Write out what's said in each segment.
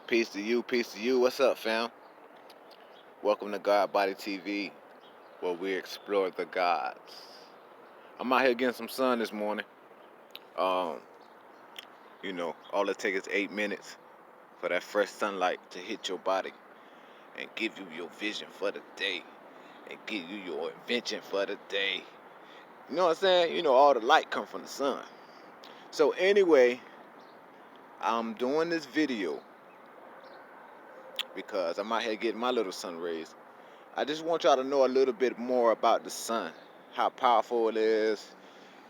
Peace to you, peace to you. What's up, fam? Welcome to God Body TV, where we explore the gods. I'm out here getting some sun this morning. All it takes is 8 minutes for that fresh sunlight to hit your body and give you your vision for the day and give you your invention for the day. You know what I'm saying? All the light come from the sun. So anyway, I'm doing this video because I'm out here getting my little sun rays. I just want y'all to know a little bit more about the sun, how powerful it is,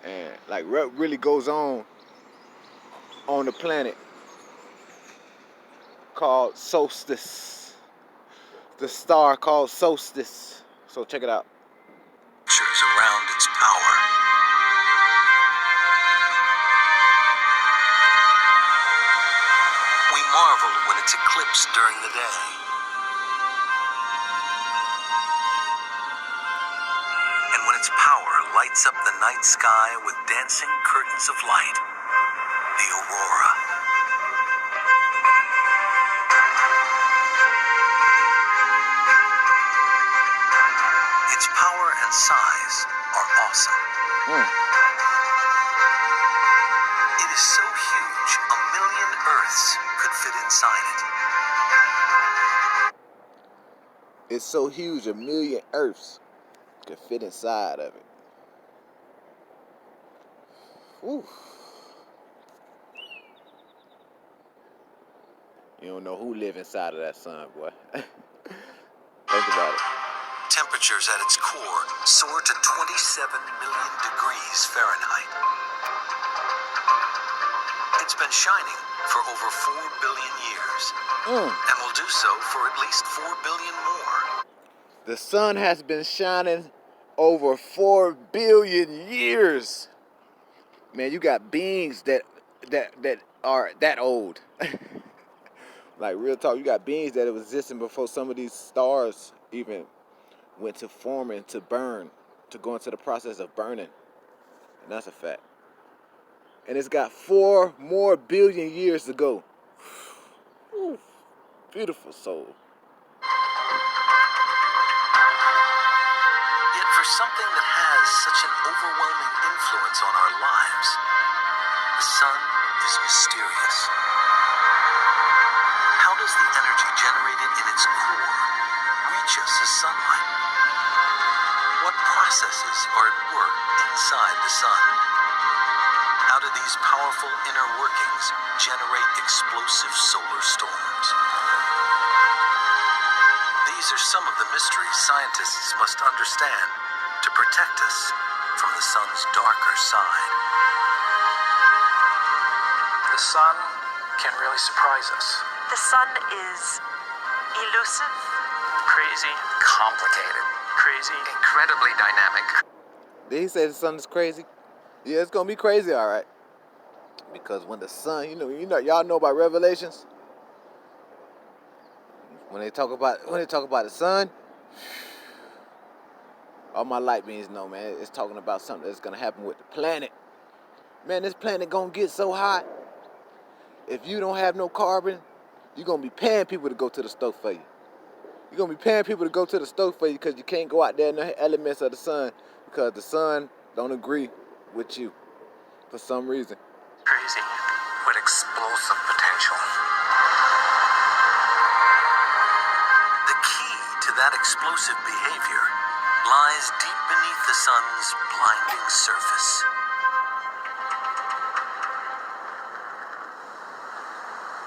and like what really goes on the planet called Solstice. The star called Solstice. So check it out. Around its power. We marvel when it's eclipsed during the day. And when its power lights up the night sky with dancing curtains of light, the aurora. Its power and size are awesome. It is so huge, 1,000,000 Earths could fit inside it. It's so huge, 1,000,000 Earths could fit inside of it. Whew. You don't know who live inside of that sun, boy. Think about it. Temperatures at its core soar to 27 million degrees Fahrenheit. It's been shining for over 4 billion years, and will do so for at least 4 billion more. The sun has been shining over 4 billion years. Man, you got beings that are that old. Like real talk, you got beings that have existed before some of these stars even went to forming, to burn, to go into the process of burning. And that's a fact. And it's got 4 more billion years to go. Ooh, beautiful soul. Yet for something that has such an overwhelming influence on our lives, the sun is mysterious. How does the energy generated in its core reach us as sunlight? What processes are at work inside the sun? How do these powerful inner workings generate explosive solar storms? These are some of the mysteries scientists must understand to protect us from the sun's darker side. The sun can really surprise us. The sun is elusive, Crazy, Complicated. crazy, Incredibly dynamic. Did he say the sun is crazy? Yeah, it's gonna be crazy, all right. Because when the sun, y'all know about Revelations. When they talk about the sun, all my light beings know, man. It's talking about something that's gonna happen with the planet. Man, this planet gonna get so hot. If you don't have no carbon, you're gonna be paying people to go to the stove for you. You're gonna be paying people to go to the stove for you because you can't go out there in the elements of the sun because the sun don't agree with you for some reason. crazy. With explosive potential. The key to that explosive behavior lies deep beneath the sun's blinding surface.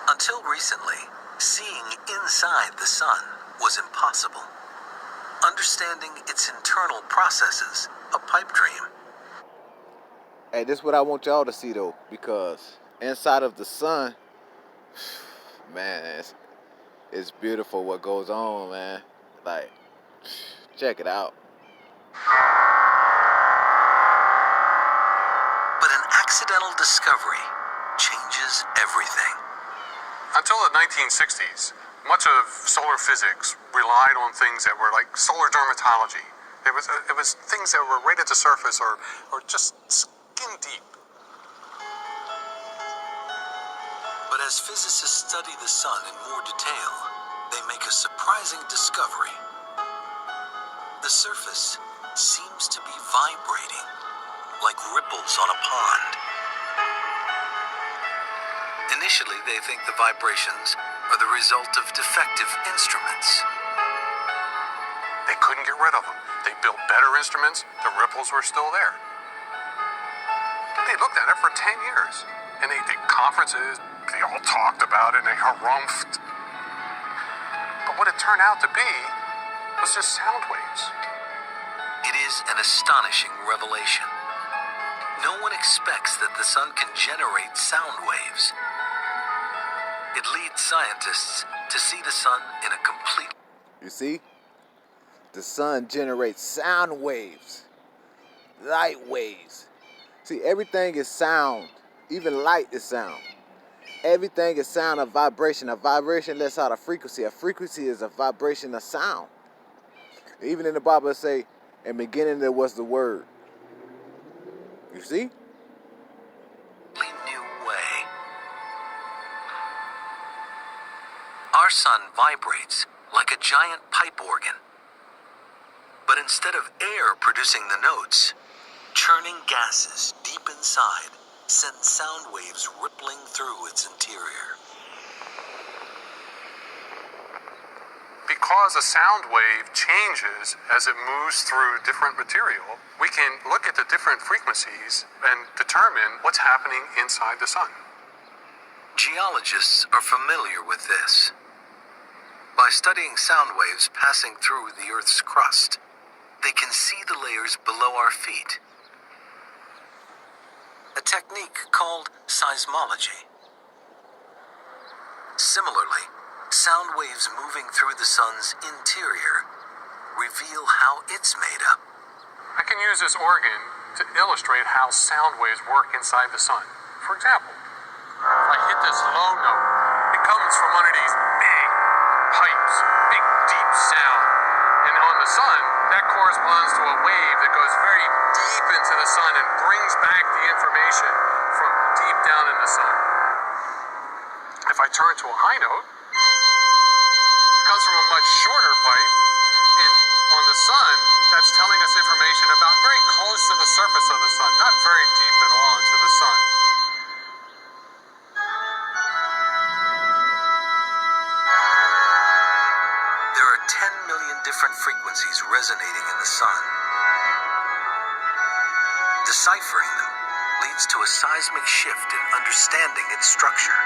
Until recently, seeing inside the sun was impossible. Understanding its internal processes, a pipe dream. Hey, this is what I want y'all to see though, because inside of the sun, man, it's beautiful what goes on, man. Like, check it out. But an accidental discovery changes everything. Until the 1960s, much of solar physics relied on things that were like solar dermatology. It was things that were right at the surface or just skin deep. But as physicists study the sun in more detail, they make a surprising discovery. The surface seems to be vibrating, like ripples on a pond. Initially, they think the vibrations are the result of defective instruments. They couldn't get rid of them. They built better instruments. The ripples were still there. They looked at it for 10 years. And they did conferences. They all talked about it and they harumphed. But what it turned out to be was just sound waves. It is an astonishing revelation. No one expects that the sun can generate sound waves. It leads scientists to see the sun in a complete... You see? The sun generates sound waves, light waves. See, everything is sound. Even light is sound. Everything is sound, a vibration. A vibration lets out a frequency. A frequency is a vibration of sound. Even in the Bible it say, in the beginning there was the word. You see? new way. Our sun vibrates like a giant pipe organ. But instead of air producing the notes, churning gases deep inside send sound waves rippling through its interior. Because a sound wave changes as it moves through different material, we can look at the different frequencies and determine what's happening inside the sun. Geologists are familiar with this. By studying sound waves passing through the Earth's crust, they can see the layers below our feet. A technique called seismology. Similarly, sound waves moving through the sun's interior reveal how it's made up. I can use this organ to illustrate how sound waves work inside the sun. For example, if I hit this low note, it comes from under these big pipes, big deep sound. And on the sun, that corresponds to a wave that goes very deep into the sun and brings back the information from deep down in the sun. If I turn to a high note, it comes from a much shorter pipe, and on the sun, that's telling us information about very close to the surface of the sun, not very deep at all into the sun. There are 10 million different frequencies resonating in the sun. Deciphering them leads to a seismic shift in understanding its structure,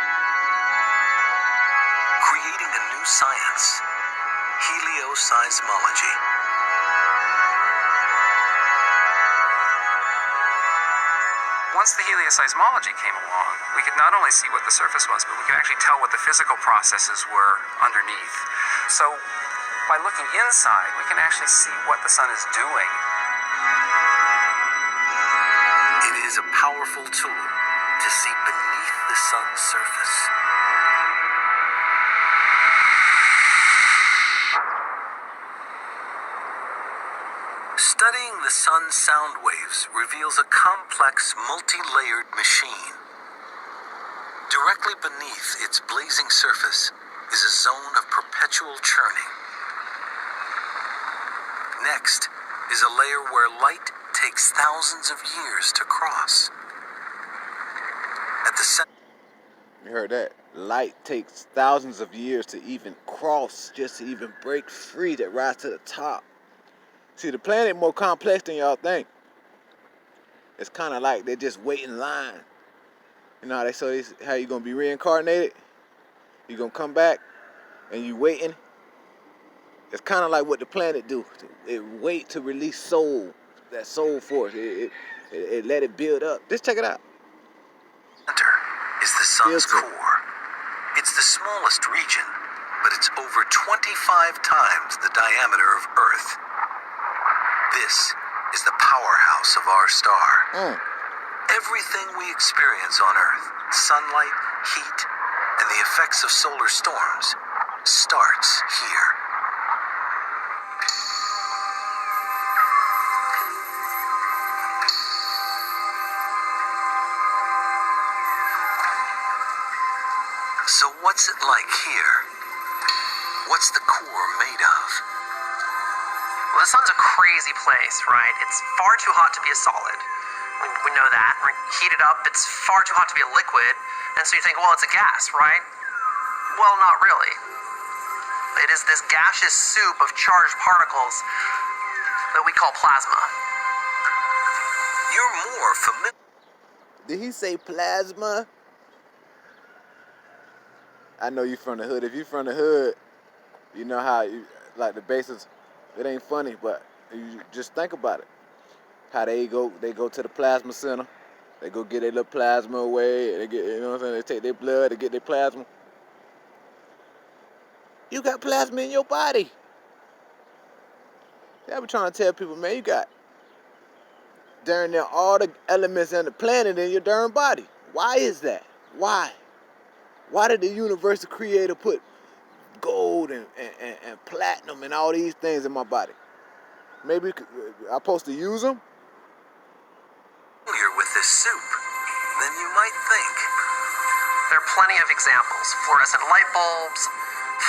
creating a new science, helioseismology. Once the helioseismology came along, we could not only see what the surface was, but we could actually tell what the physical processes were underneath. So by looking inside, we can actually see what the sun is doing. It is a powerful tool to see beneath the sun's surface. Studying the sun's sound waves reveals a complex, multi-layered machine. Directly beneath its blazing surface is a zone of perpetual churning. Next is a layer where light takes thousands of years to cross. At the center, You heard that? Light takes thousands of years to even cross, just to even break free, to rise to the top. See, the planet more complex than y'all think. It's kind of like they just wait in line. You know how they say how you gonna be reincarnated? You gonna come back, and you waiting. It's kind of like what the planet do. It wait to release soul, that soul force. It let it build up. Just check it out. center is the sun's Filter. core. It's the smallest region, but it's over 25 times the diameter of Earth. This is the powerhouse of our star. Everything we experience on Earth, sunlight, heat, and the effects of solar storms, starts here. So what's it like here? What's the core made of? Well, the sun's a crazy place, right? It's far too hot to be a solid. We know that. Heat it up, it's far too hot to be a liquid. And so you think, well, it's a gas, right? Well, not really. It is this gaseous soup of charged particles that we call plasma. You're more familiar. Did he say plasma? I know you from the hood. If you from the hood, you know how you, like the basics. It ain't funny, but you just think about it. How they go to the plasma center. They go get their little plasma away. They get, you know what I'm saying? They take their blood to get their plasma. You got plasma in your body. I be trying to tell people, man, you got darn near all the elements in the planet in your darn body. Why is that? Why? Why did the universal creator put gold and platinum and all these things in my body? Maybe I'm supposed to use them? Familiar with this soup than you might think. There are plenty of examples. Fluorescent light bulbs,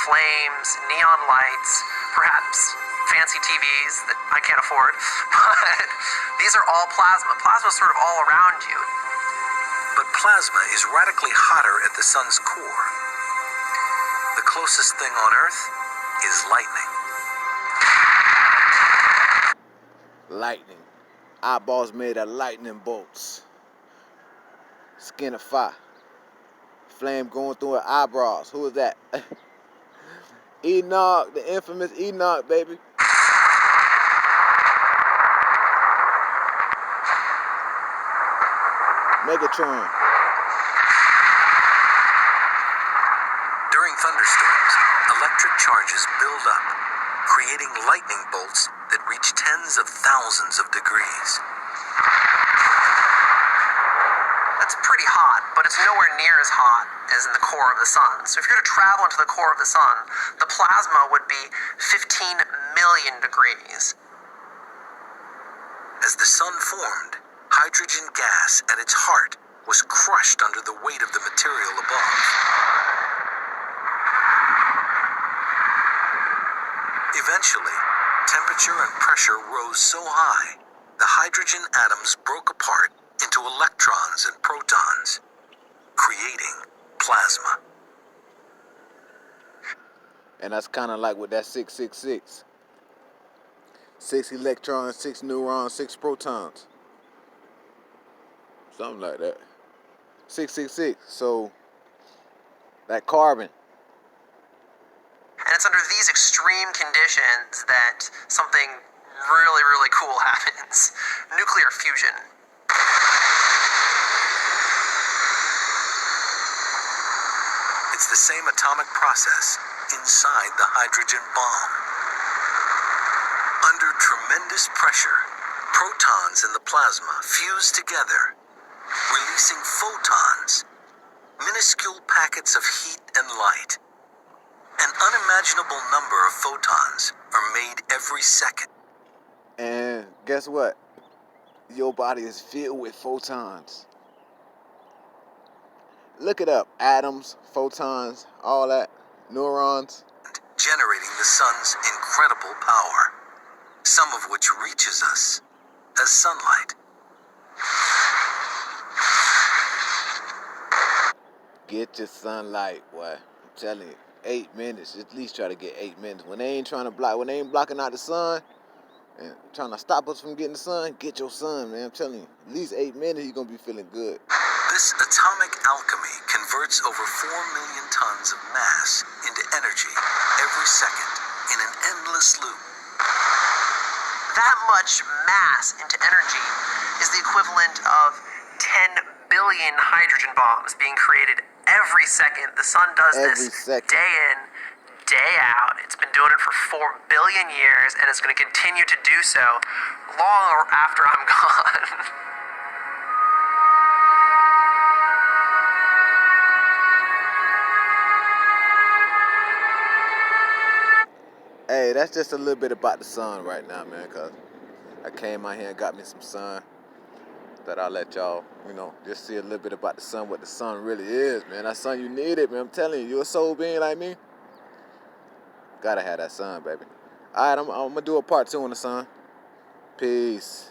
flames, neon lights, perhaps fancy TVs that I can't afford. But these are all plasma. Plasma is sort of all around you. But plasma is radically hotter at the sun's core. The closest thing on Earth is lightning. Lightning. Eyeballs made of lightning bolts. Skin of fire. Flame going through her eyebrows. Who is that? Enoch, the infamous Enoch, baby. Megatron. During thunderstorms, electric charges build up, creating lightning bolts that reach tens of thousands of degrees. That's pretty hot, but it's nowhere near as hot as in the core of the sun. So if you're to travel into the core of the sun, the plasma would be 15 million degrees. As the sun formed, hydrogen gas at its heart was crushed under the weight of the material above. Eventually, temperature and pressure rose so high, the hydrogen atoms broke apart into electrons and protons, creating plasma. And that's kind of like with that 666. 6 electrons, 6 neurons, 6 protons. Something like that. 666. So, that carbon. And it's under these extreme conditions that something really, really cool happens. Nuclear fusion. It's the same atomic process inside the hydrogen bomb. Under tremendous pressure, protons in the plasma fuse together, releasing photons, minuscule packets of heat and light. An unimaginable number of photons are made every second. And guess what? Your body is filled with photons. Look it up. Atoms, photons, all that. Neurons. Generating the sun's incredible power, some of which reaches us as sunlight. Get your sunlight, boy. I'm telling you. 8 minutes. At least try to get 8 minutes. When they ain't blocking out the sun and trying to stop us from getting the sun, get your sun, man. I'm telling you. At least 8 minutes, you're going to be feeling good. This atomic alchemy converts over 4 million tons of mass into energy every second in an endless loop. That much mass into energy is the equivalent of 10 billion hydrogen bombs being created every second. The sun does Every this second. day in, day out. It's been doing it for 4 billion years, and it's going to continue to do so long after I'm gone. Hey, that's just a little bit about the sun right now, man, because I came out here and got me some sun. that I let y'all, just see a little bit about the sun, what the sun really is, man. That sun, you need it, man. I'm telling you, you're a soul being like me. Gotta have that sun, baby. All right, I'm gonna do a part 2 on the sun. Peace.